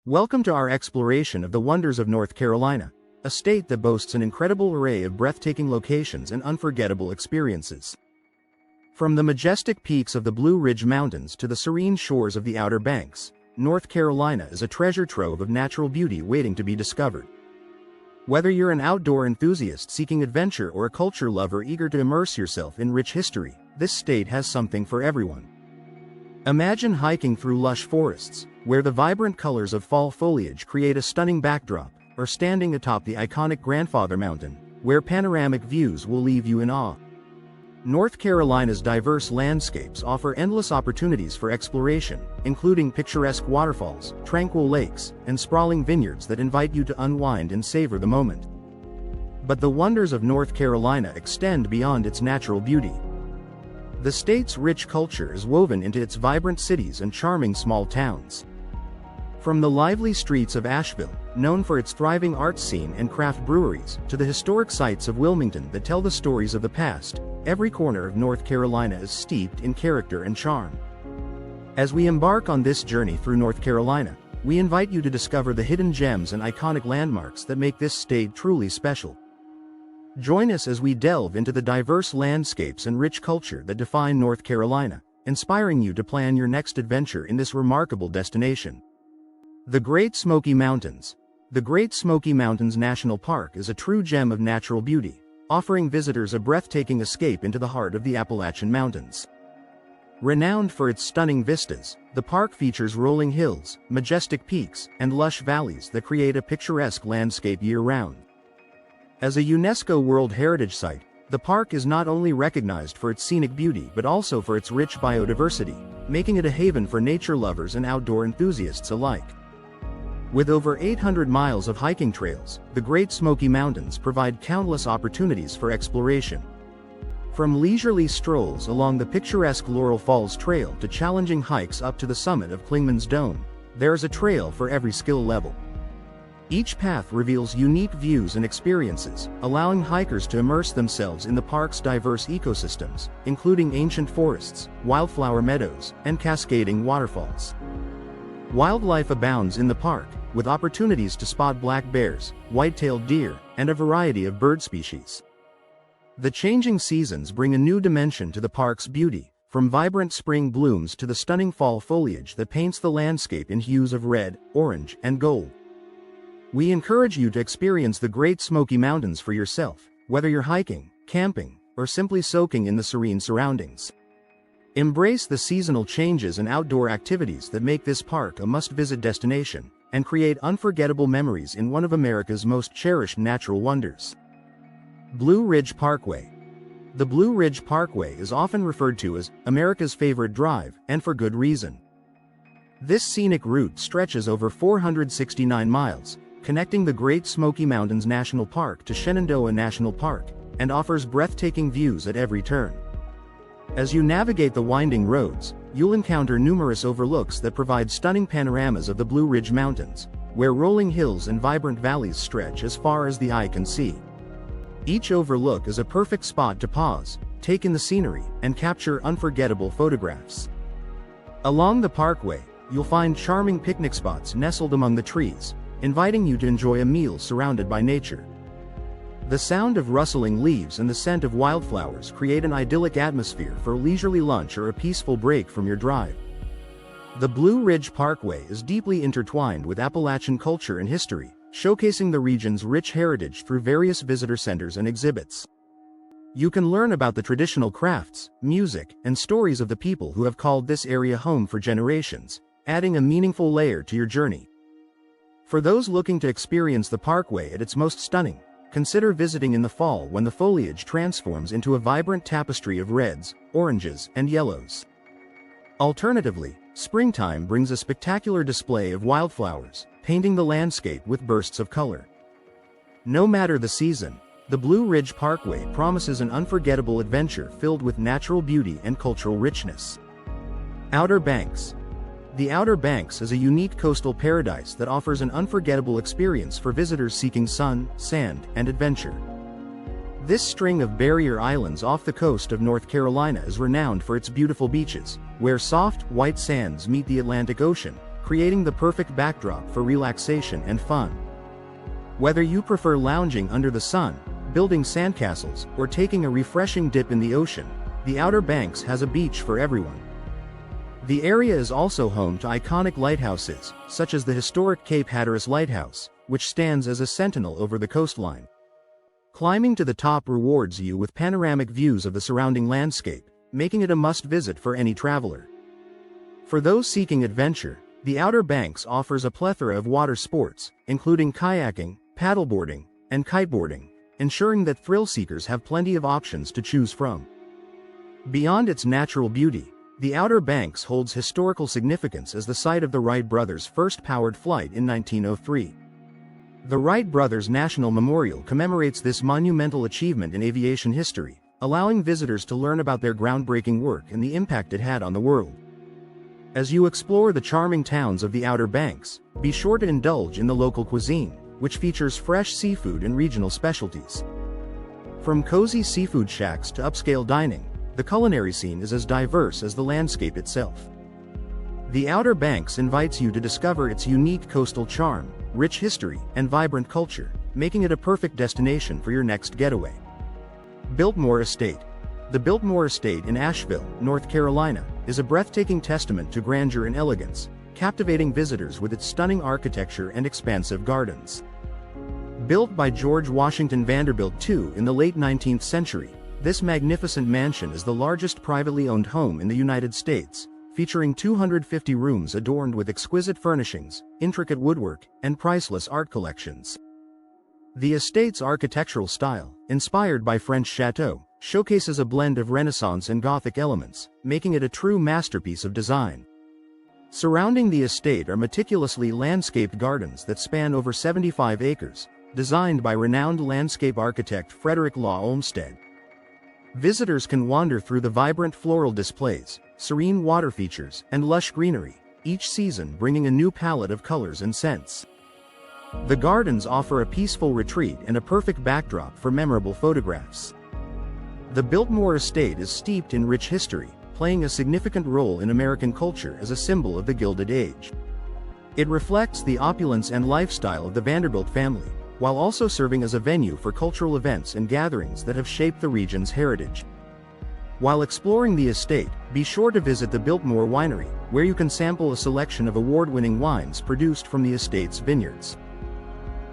Welcome to our exploration of the wonders of North Carolina, a state that boasts an incredible array of breathtaking locations and unforgettable experiences. From the majestic peaks of the Blue Ridge Mountains to the serene shores of the Outer Banks, North Carolina is a treasure trove of natural beauty waiting to be discovered. Whether you're an outdoor enthusiast seeking adventure or a culture lover eager to immerse yourself in rich history, this state has something for everyone. Imagine hiking through lush forests, where the vibrant colors of fall foliage create a stunning backdrop, or standing atop the iconic Grandfather Mountain, where panoramic views will leave you in awe. North Carolina's diverse landscapes offer endless opportunities for exploration, including picturesque waterfalls, tranquil lakes, and sprawling vineyards that invite you to unwind and savor the moment. But the wonders of North Carolina extend beyond its natural beauty. The state's rich culture is woven into its vibrant cities and charming small towns. From the lively streets of Asheville, known for its thriving arts scene and craft breweries, to the historic sites of Wilmington that tell the stories of the past, every corner of North Carolina is steeped in character and charm. As we embark on this journey through North Carolina, we invite you to discover the hidden gems and iconic landmarks that make this state truly special. Join us as we delve into the diverse landscapes and rich culture that define North Carolina, inspiring you to plan your next adventure in this remarkable destination. The Great Smoky Mountains. The Great Smoky Mountains National Park is a true gem of natural beauty, offering visitors a breathtaking escape into the heart of the Appalachian Mountains. Renowned for its stunning vistas, the park features rolling hills, majestic peaks, and lush valleys that create a picturesque landscape year-round. As a UNESCO World Heritage Site, the park is not only recognized for its scenic beauty but also for its rich biodiversity, making it a haven for nature lovers and outdoor enthusiasts alike. With over 800 miles of hiking trails, the Great Smoky Mountains provide countless opportunities for exploration. From leisurely strolls along the picturesque Laurel Falls Trail to challenging hikes up to the summit of Clingman's Dome, there's a trail for every skill level. Each path reveals unique views and experiences, allowing hikers to immerse themselves in the park's diverse ecosystems, including ancient forests, wildflower meadows, and cascading waterfalls. Wildlife abounds in the park, with opportunities to spot black bears, white-tailed deer, and a variety of bird species. The changing seasons bring a new dimension to the park's beauty, from vibrant spring blooms to the stunning fall foliage that paints the landscape in hues of red, orange, and gold. We encourage you to experience the Great Smoky Mountains for yourself, whether you're hiking, camping, or simply soaking in the serene surroundings. Embrace the seasonal changes and outdoor activities that make this park a must-visit destination, and create unforgettable memories in one of America's most cherished natural wonders. Blue Ridge Parkway. The Blue Ridge Parkway is often referred to as America's favorite drive, and for good reason. This scenic route stretches over 469 miles, connecting the Great Smoky Mountains National Park to Shenandoah National Park, and offers breathtaking views at every turn. As you navigate the winding roads, you'll encounter numerous overlooks that provide stunning panoramas of the Blue Ridge Mountains, where rolling hills and vibrant valleys stretch as far as the eye can see. Each overlook is a perfect spot to pause, take in the scenery, and capture unforgettable photographs. Along the parkway, you'll find charming picnic spots nestled among the trees, inviting you to enjoy a meal surrounded by nature. The sound of rustling leaves and the scent of wildflowers create an idyllic atmosphere for a leisurely lunch or a peaceful break from your drive. The Blue Ridge Parkway is deeply intertwined with Appalachian culture and history, showcasing the region's rich heritage through various visitor centers and exhibits. You can learn about the traditional crafts, music, and stories of the people who have called this area home for generations, adding a meaningful layer to your journey. For those looking to experience the parkway at its most stunning, consider visiting in the fall when the foliage transforms into a vibrant tapestry of reds, oranges, and yellows. Alternatively, springtime brings a spectacular display of wildflowers, painting the landscape with bursts of color. No matter the season, the Blue Ridge Parkway promises an unforgettable adventure filled with natural beauty and cultural richness. Outer Banks. The Outer Banks is a unique coastal paradise that offers an unforgettable experience for visitors seeking sun, sand, and adventure. This string of barrier islands off the coast of North Carolina is renowned for its beautiful beaches, where soft, white sands meet the Atlantic Ocean, creating the perfect backdrop for relaxation and fun. Whether you prefer lounging under the sun, building sandcastles, or taking a refreshing dip in the ocean, the Outer Banks has a beach for everyone. The area is also home to iconic lighthouses, such as the historic Cape Hatteras Lighthouse, which stands as a sentinel over the coastline. Climbing to the top rewards you with panoramic views of the surrounding landscape, making it a must-visit for any traveler. For those seeking adventure, the Outer Banks offers a plethora of water sports, including kayaking, paddleboarding, and kiteboarding, ensuring that thrill seekers have plenty of options to choose from. Beyond its natural beauty, the Outer Banks holds historical significance as the site of the Wright brothers' first powered flight in 1903. The Wright brothers National Memorial commemorates this monumental achievement in aviation history, allowing visitors to learn about their groundbreaking work and the impact it had on the world. As you explore the charming towns of the Outer Banks, be sure to indulge in the local cuisine, which features fresh seafood and regional specialties. From cozy seafood shacks to upscale dining, the culinary scene is as diverse as the landscape itself. The Outer Banks invites you to discover its unique coastal charm, rich history, and vibrant culture, making it a perfect destination for your next getaway. Biltmore Estate. The Biltmore Estate in Asheville, North Carolina, is a breathtaking testament to grandeur and elegance, captivating visitors with its stunning architecture and expansive gardens. Built by George Washington Vanderbilt II in the late 19th century, this magnificent mansion is the largest privately owned home in the United States, featuring 250 rooms adorned with exquisite furnishings, intricate woodwork, and priceless art collections. The estate's architectural style, inspired by French chateaux, showcases a blend of Renaissance and Gothic elements, making it a true masterpiece of design. Surrounding the estate are meticulously landscaped gardens that span over 75 acres, designed by renowned landscape architect Frederick Law Olmsted. Visitors can wander through the vibrant floral displays, serene water features, and lush greenery, each season bringing a new palette of colors and scents. The gardens offer a peaceful retreat and a perfect backdrop for memorable photographs. The Biltmore Estate is steeped in rich history, playing a significant role in American culture as a symbol of the Gilded Age. It reflects the opulence and lifestyle of the Vanderbilt family, while also serving as a venue for cultural events and gatherings that have shaped the region's heritage. While exploring the estate, be sure to visit the Biltmore Winery, where you can sample a selection of award-winning wines produced from the estate's vineyards.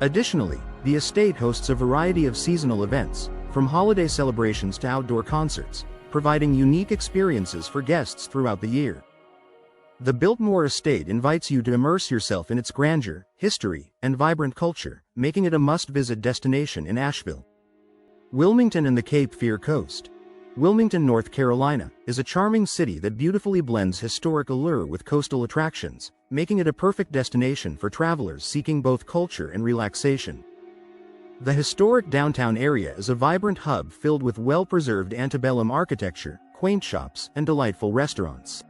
Additionally, the estate hosts a variety of seasonal events, from holiday celebrations to outdoor concerts, providing unique experiences for guests throughout the year. The Biltmore Estate invites you to immerse yourself in its grandeur, history, and vibrant culture, making it a must-visit destination in Asheville. Wilmington and the Cape Fear Coast. Wilmington, North Carolina, is a charming city that beautifully blends historic allure with coastal attractions, making it a perfect destination for travelers seeking both culture and relaxation. The historic downtown area is a vibrant hub filled with well-preserved antebellum architecture, quaint shops, and delightful restaurants.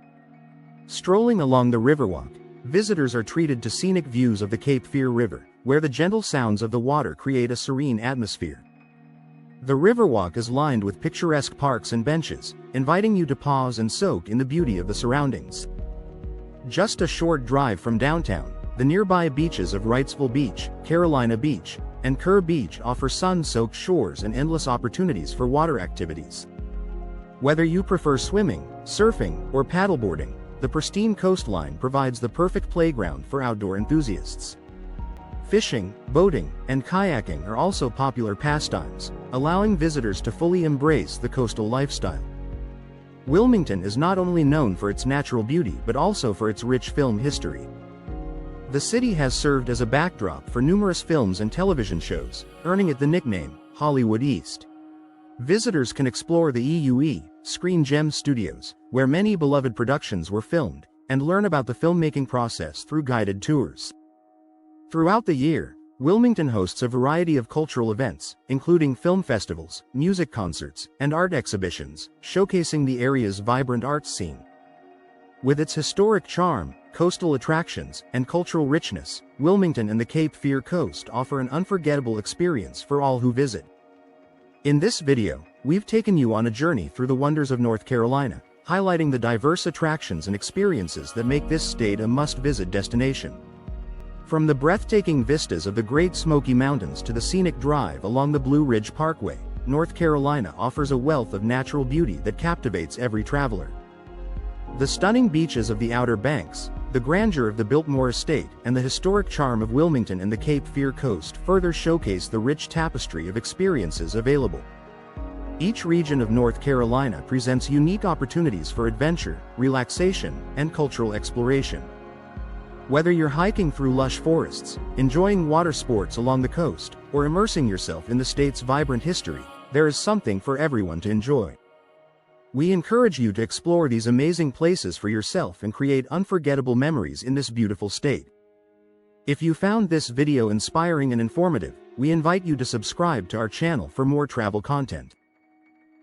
Strolling along the Riverwalk, visitors are treated to scenic views of the Cape Fear River, where the gentle sounds of the water create a serene atmosphere. The Riverwalk is lined with picturesque parks and benches, inviting you to pause and soak in the beauty of the surroundings. Just a short drive from downtown, the nearby beaches of Wrightsville Beach, Carolina Beach, and Kerr Beach offer sun-soaked shores and endless opportunities for water activities. Whether you prefer swimming, surfing, or paddleboarding, the pristine coastline provides the perfect playground for outdoor enthusiasts. Fishing, boating, and kayaking are also popular pastimes, allowing visitors to fully embrace the coastal lifestyle. Wilmington is not only known for its natural beauty but also for its rich film history. The city has served as a backdrop for numerous films and television shows, earning it the nickname, Hollywood East. Visitors can explore the EUE, Screen Gems Studios, where many beloved productions were filmed, and learn about the filmmaking process through guided tours. Throughout the year, Wilmington hosts a variety of cultural events, including film festivals, music concerts, and art exhibitions, showcasing the area's vibrant arts scene. With its historic charm, coastal attractions, and cultural richness, Wilmington and the Cape Fear Coast offer an unforgettable experience for all who visit. In this video, we've taken you on a journey through the wonders of North Carolina, highlighting the diverse attractions and experiences that make this state a must-visit destination. From the breathtaking vistas of the Great Smoky Mountains to the scenic drive along the Blue Ridge Parkway, North Carolina offers a wealth of natural beauty that captivates every traveler. The stunning beaches of the Outer Banks, the grandeur of the Biltmore Estate, and the historic charm of Wilmington and the Cape Fear Coast further showcase the rich tapestry of experiences available. Each region of North Carolina presents unique opportunities for adventure, relaxation, and cultural exploration. Whether you're hiking through lush forests, enjoying water sports along the coast, or immersing yourself in the state's vibrant history, there is something for everyone to enjoy. We encourage you to explore these amazing places for yourself and create unforgettable memories in this beautiful state. If you found this video inspiring and informative, we invite you to subscribe to our channel for more travel content.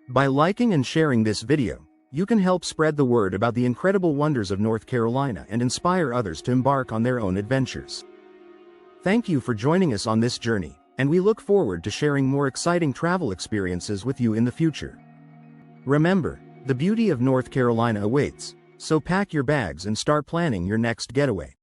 By liking and sharing this video, you can help spread the word about the incredible wonders of North Carolina and inspire others to embark on their own adventures. Thank you for joining us on this journey, and we look forward to sharing more exciting travel experiences with you in the future. Remember, the beauty of North Carolina awaits, so pack your bags and start planning your next getaway.